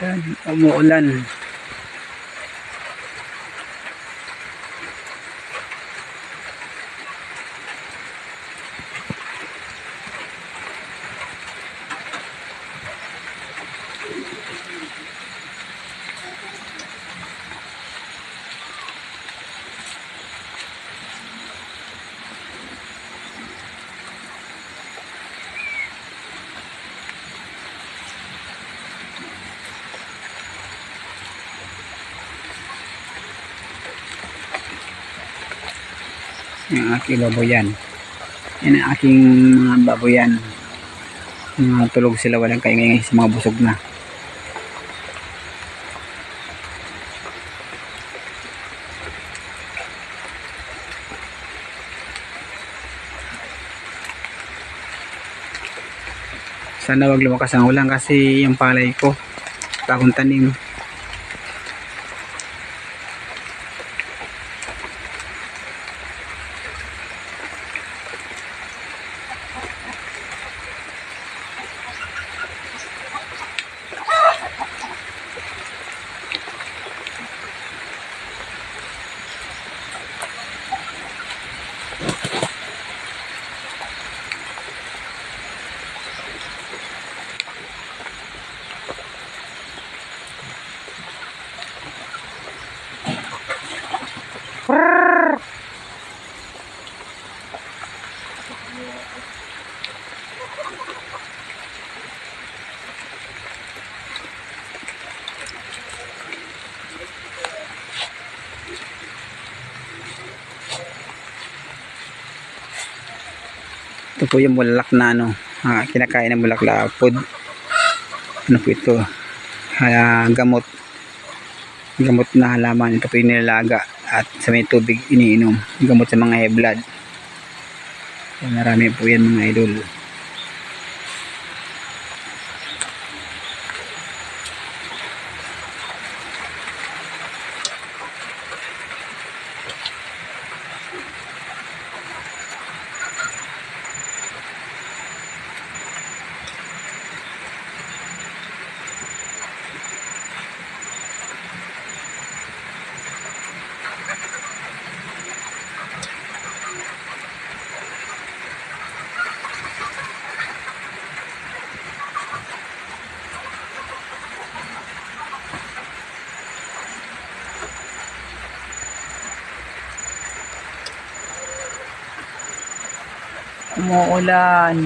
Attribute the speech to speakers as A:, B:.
A: Yan, umuulan. Yung aking baboyan. Yan ang aking mga baboyan. Tulog sila, walang kaingay sa mga busog na. Sana wag lumakas ang ulan kasi yung palay ko bagong tanim. Ito po yung bulaklak na kinakain ng bulaklak food. Ano po ito? Gamot na halaman. Ito po yung nilalaga at sa may tubig iniinom. Gamot sa mga high blood. Marami po yan mga idol. Umuulan.